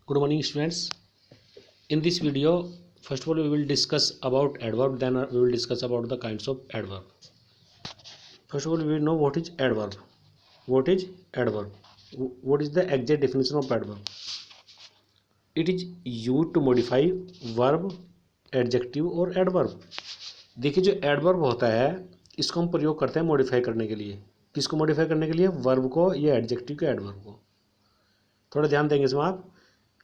Good morning, students. In this video, first of all, we will discuss about adverb. Then we will discuss about the kinds of adverb. First of all, we will know what is adverb. What is adverb? What is the exact definition of adverb? It is used to modify verb, adjective और adverb. देखिए जो adverb होता है इसको हम प्रयोग करते हैं मॉडिफाई करने के लिए. किसको मॉडिफाई करने के लिए? वर्ब को या एडजेक्टिव के एडवर्ब को. थोड़ा ध्यान देंगे इसमें आप.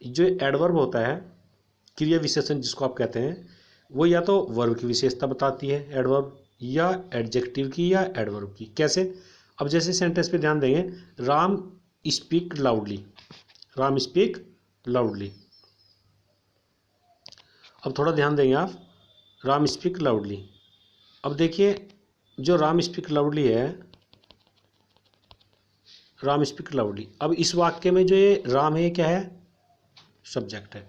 जो एडवर्ब होता है क्रिया विशेषण जिसको आप कहते हैं वो या तो वर्ब की विशेषता बताती है एडवर्ब, या एडजेक्टिव की या एडवर्ब की. कैसे? अब जैसे सेंटेंस पे ध्यान देंगे, Ram speak loudly. Ram speak loudly. अब थोड़ा ध्यान देंगे आप, राम स्पीक लाउडली. अब देखिए जो राम स्पीक लाउडली है, राम स्पीक लाउडली. अब इस वाक्य में जो ये राम है ये क्या है? सब्जेक्ट है.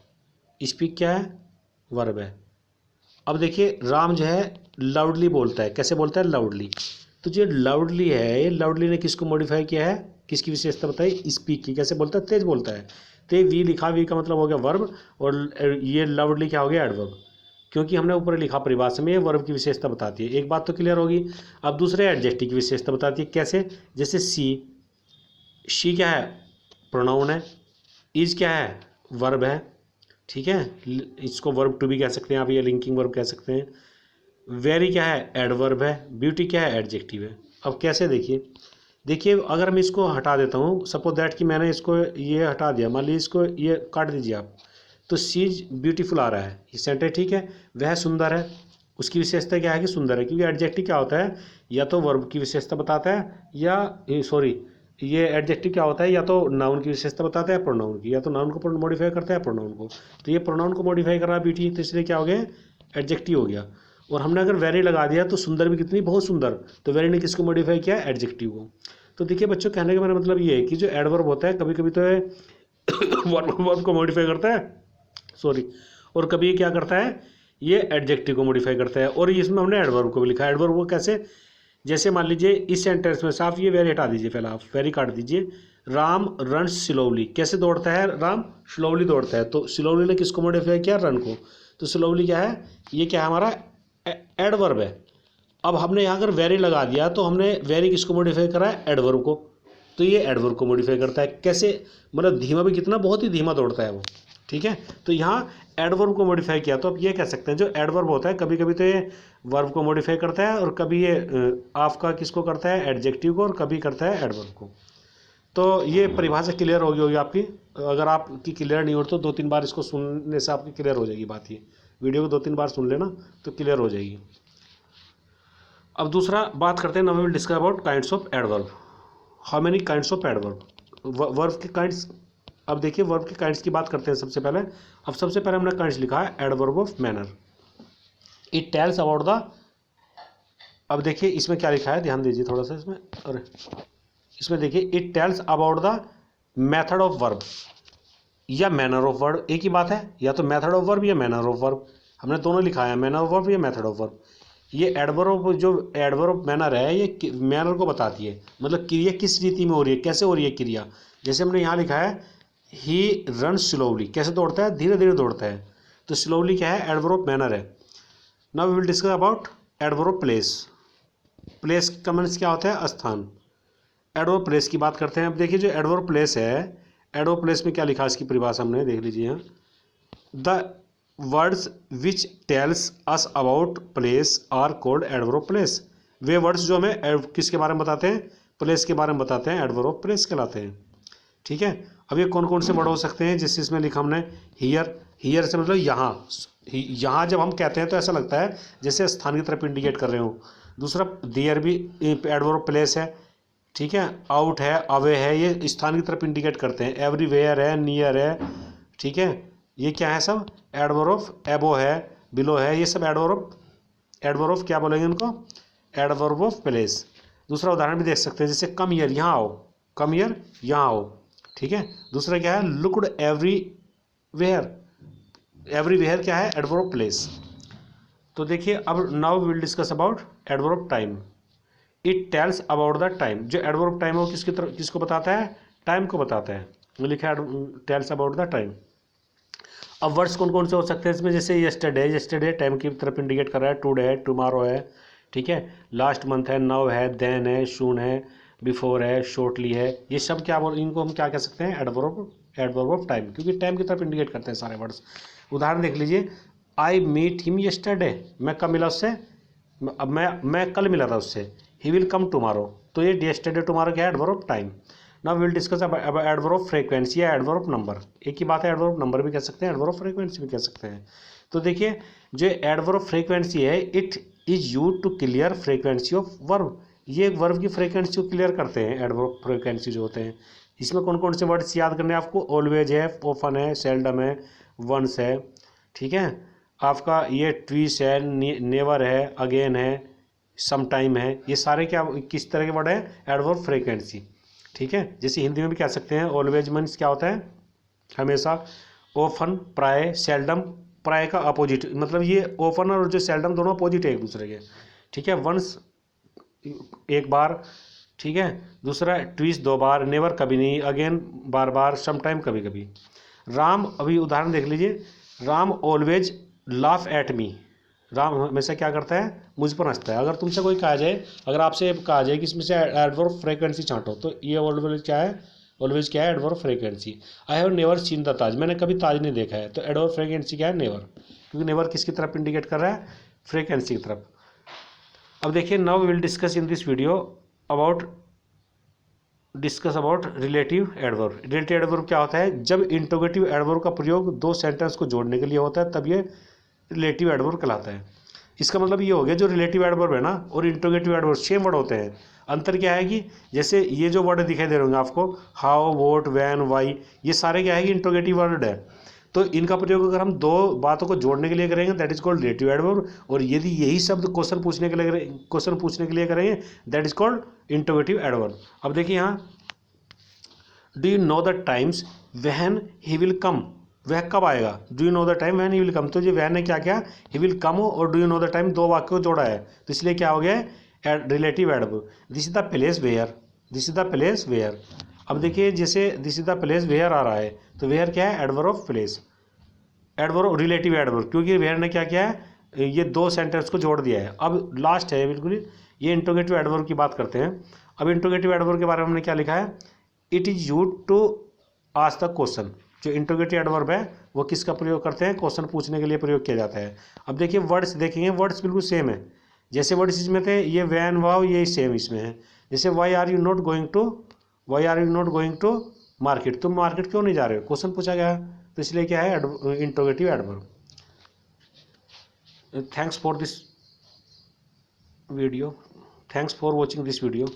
स्पीक क्या है? वर्ब है. अब देखिए राम जो है लाउडली बोलता है. कैसे बोलता है? लाउडली. तो जो लाउडली है ये लाउडली ने किसको मॉडिफाई किया है? किसकी विशेषता बताई? स्पीक की. कैसे बोलता है? तेज बोलता है. ते वी लिखा, वी का मतलब हो गया वर्ब, और ये लाउडली क्या हो गया? एडवर्ब. क्योंकि हमने ऊपर लिखा परिभाषा में ये वर्ब की विशेषता बताती है. एक बात तो क्लियर होगी. अब दूसरे एडजेक्टिव की विशेषता बताती है. कैसे? जैसे शी क्या है? प्रोनाउन है. इज क्या है? वर्ब है. ठीक है, इसको वर्ब टू भी कह सकते हैं आप, ये लिंकिंग वर्ब कह सकते हैं. वेरी क्या है? एडवर्ब है. ब्यूटी क्या है? एडजेक्टिव है. अब कैसे? देखिए अगर मैं इसको हटा देता हूँ, सपोज दैट कि मैंने इसको ये हटा दिया, मान लीजिए इसको ये काट दीजिए आप, तो सी इज ब्यूटीफुल आ रहा है ये सेंटेंस. ठीक है, वह सुंदर है. उसकी विशेषता क्या है कि सुंदर है, क्योंकि एडजेक्टिव क्या होता है? या तो वर्ब की विशेषता बताता है, या सॉरी ये एडजेक्टिव क्या होता है? या तो नाउन की विशेषता बताता है, प्रोनाउन की. या तो नाउन को मॉडिफाई करता है, प्रोनाउन को. तो ये प्रोनाउन को मॉडिफाई कर रहा है ब्यूटी, तो इसलिए क्या हो गया? एडजेक्टिव हो गया. और हमने अगर वेरी लगा दिया तो सुंदर भी कितनी? बहुत सुंदर. तो वेरी ने किसको मॉडिफाई किया? एडजेक्टिव को. तो देखिए बच्चों, कहने का मेरा मतलब ये है कि जो एडवर्ब होता है कभी कभी तो वर्ब को मॉडिफाई करता है, सॉरी, और कभी ये क्या करता है? ये एडजेक्टिव को मॉडिफाई करता है. और इसमें हमने एडवर्ब को भी लिखा है. एडवर्ब को कैसे? जैसे मान लीजिए इस सेंटेंस में साफ ये वेरी हटा दीजिए, पहले आप वेरी काट दीजिए. Ram run slowly. कैसे दौड़ता है राम? स्लोवली दौड़ता है. तो स्लोवली ने किसको मॉडिफाई किया? रन को. तो स्लोवली क्या है? ये क्या है? हमारा एडवर्ब है. अब हमने यहाँ अगर वेरी लगा दिया तो हमने वेरी किसको मॉडिफाई करा है? एडवर्ब को. तो ये एडवर्ब को मॉडिफाई करता है. कैसे? मतलब धीमा भी कितना? बहुत ही धीमा दौड़ता है वो. ठीक है, तो यहाँ एडवर्ब को मॉडिफाई किया. तो अब ये कह सकते हैं जो एडवर्ब होता है कभी कभी तो ये वर्ब को मॉडिफाई करता है, और कभी ये आपका किसको करता है? एडजेक्टिव को, और कभी करता है एडवर्ब को. तो ये परिभाषा क्लियर होगी आपकी. अगर आपकी क्लियर नहीं हो तो 2-3 बार इसको सुनने से आपकी क्लियर हो जाएगी बात. ये वीडियो को 2-3 बार सुन लेना तो क्लियर हो जाएगी. अब दूसरा बात करते हैं. Now we will discuss about kinds of adverb. How many kinds of adverb? Verb के काइंड्स. अब देखिए वर्ब के काइंड्स की बात करते हैं सबसे पहले. अब सबसे पहले हमने काइंड्स लिखा है adverb of manner. It tells about the. अब देखिए इसमें क्या लिखा है, ध्यान दीजिए थोड़ा सा इसमें. अरे इसमें देखिए, it tells about the method of verb या मैनर ऑफ वर्ब. एक ही बात है, या तो मेथड ऑफ वर्ब या मैनर ऑफ वर्ब. हमने दोनों लिखा है, मैनर ऑफ वर्ब या मेथड ऑफ वर्ब. ये एडवर्ब, जो एडवर्ब मैनर है ये मैनर को बताती है. मतलब क्रिया किस रीति में हो रही है, कैसे हो रही है क्रिया. जैसे हमने यहाँ लिखा है ही रन स्लोवली. कैसे दौड़ता है? धीरे धीरे दौड़ता है. तो स्लोवली क्या है? एडवर्ब मैनर है. Now we will discuss about adverb place. Place का मीन्स क्या होता है? स्थान. एडवर्ब प्लेस की बात करते हैं. अब देखिए जो एडवर्ब प्लेस है, एडवर्ब प्लेस में क्या लिखा है इसकी परिभाषा हमने देख लीजिए यहाँ. The words which tells us about place are called adverb place. वे वर्ड्स जो हमें किसके बारे में बताते हैं? प्लेस के बारे में बताते हैं, एडवर्ब प्लेस कहलाते हैं. ठीक है, अब ये कौन कौन से वर्ड हो सकते हैं? जैसे इसमें लिखा हमने हियर. हियर से मतलब यहाँ. यहाँ जब हम कहते हैं तो ऐसा लगता है जैसे स्थान की तरफ इंडिकेट कर रहे हो. दूसरा देयर भी एडवर्ब प्लेस है. ठीक है, आउट है, अवे है, ये स्थान की तरफ इंडिकेट करते हैं. एवरीवेयर है, नियर है. ठीक है, ये क्या है? सब एडवर्ब. एबो है, बिलो है, ये सब एडवर्ब क्या बोलेंगे इनको? Adverb of place. दूसरा उदाहरण भी देख सकते हैं, जैसे कम हियर, यहाँ आओ. कम हियर, यहाँ आओ. ठीक है, दूसरा क्या है? Looked everywhere. एवरीवेयर क्या है? Adverb place. तो देखिए अब now will discuss about adverb time. It tells about the time. जो एडवर्ब टाइम है वो किसको बताता है? टाइम को बताता है. वो लिखा है टेल्स अबाउट द टाइम. अब वर्ड्स कौन कौन से हो सकते हैं इसमें, जैसे यस्टरडे टाइम की तरफ इंडिकेट कर रहा है, टुडे है, टुमारो है, ठीक है, लास्ट मंथ है, नाउ है, देन है, सून है, बिफोर है, शॉर्टली है, ये सब क्या बोल, इनको हम क्या कह सकते हैं, एडवर्ब ऑफ टाइम, क्योंकि टाइम की तरफ इंडिकेट करते हैं सारे वर्ड्स। उदाहरण देख लीजिए, आई मीट हिम यस्टरडे, मैं कब मिला उससे, अब मैं कल मिला था उससे। ही विल कम टुमारो, तो ये यस्टरडे टुमारो क्या है, adverb of time. Now will discuss अब एडवर्ब ऑफ फ्रीक्वेंसी या एडवर्ब ऑफ नंबर। एक ही बात है, एडवर्ब ऑफ नंबर भी कह सकते हैं, एडवर्ब ऑफ फ्रीक्वेंसी भी कह सकते हैं। तो देखिए जो एडवर्ब ऑफ फ्रीक्वेंसी है, it is use to clear frequency of verb, ये एक वर्ब की फ्रीक्वेंसी को क्लियर करते हैं एडवर्ब ऑफ फ्रीक्वेंसी जो होते हैं। इसमें कौन कौन से वर्ड्स याद करने हैं आपको, ऑलवेज है, ऑफन है, सेल्डम है, वंस है, ठीक है, आपका ये ट्वीस है, नेवर है, अगेन है, सम टाइम है, ये सारे क्या किस तरह के वर्ड है, एडवर्ब फ्रीक्वेंसी, ठीक है। जैसे हिंदी में भी कह सकते हैं, ऑलवेज मीन्स क्या होता है, हमेशा, ऑफन प्राय, सेल्डम प्राय का अपोजिट, मतलब ये ऑफन और जो सेल्डम दोनों अपोजिट है एक दूसरे के, ठीक है। वंस एक बार, ठीक है, दूसरा ट्वीस दो बार, नेवर कभी नहीं, अगेन बार बार, सम टाइम कभी कभी। राम, अभी उदाहरण देख लीजिए, Ram always laugh at me, Ram हमेशा क्या करता है, मुझ पर हंसता है। अगर तुमसे कोई कहा जाए, अगर आपसे कहा जाए कि इसमें से एडवर्ब फ्रीक्वेंसी छांटो, तो ये ऑलवेज क्या है, ऑलवेज क्या है, adverb frequency. I have never seen the Taj, मैंने कभी ताज नहीं देखा है, तो एडवर्ब फ्रीक्वेंसी क्या है, नेवर, क्योंकि नेवर किसकी तरफ इंडिकेट कर रहा है, फ्रीक्वेंसी की तरफ। अब देखिए, now we will discuss in this video about relative adverb. Relative adverb क्या होता है, जब इंटरोगेटिव एडवर्ब का प्रयोग दो सेंटेंस को जोड़ने के लिए होता है, तब ये रिलेटिव एडवर्ब कहलाता है। इसका मतलब ये हो गया, जो रिलेटिव एडवर्ब है ना और इंटरोगेटिव एडवर्ब सेम वर्ड होते हैं। अंतर क्या है कि जैसे ये जो वर्ड दिखाई दे रहे होंगे आपको, हाउ, वोट, वैन, वाई, ये सारे क्या है कि इंटरोगेटिव वर्ड है। तो इनका प्रयोग अगर हम दो बातों को जोड़ने के लिए करेंगे, that is called relative adverb, और यदि यही शब्द क्वेश्चन पूछने के लिए करेंगे, that is called interrogative adverb. अब देखिए यहाँ, do you know the times when he will come, वह कब आएगा, do you know the time when he will come, तो जो वैन ने क्या किया, ही विल कम और do you know the time दो वाक्य को जोड़ा है, तो इसलिए क्या हो गया, relative adverb. This is the place where, this is the place where. अब देखिए जैसे this is the place where आ रहा है, तो वेयर क्या है, adverb of place, adverb relative adverb, क्योंकि वेयर ने क्या किया है, ये दो सेंटेंस को जोड़ दिया है। अब लास्ट है बिल्कुल, ये इंटरोगेटिव एडवर्ब की बात करते हैं। अब इंटरोगेटिव एडवर्ब के बारे में हमने क्या लिखा है, it is use to ask the question. जो इंटरोगेटिव एडवर्ब है वो किसका प्रयोग करते हैं, क्वेश्चन पूछने के लिए प्रयोग किया जाता है। अब देखिए वर्ड्स देखेंगे, वर्ड्स बिल्कुल सेम है, जैसे वर्ड्स इसमें थे, ये वैन, वाव, ये सेम इसमें है। जैसे why are you not going to market, तुम मार्केट क्यों नहीं जा रहे हो, क्वेश्चन पूछा गया, तो इसलिए क्या है, interrogative adverb. Thanks for this video, thanks for watching this video.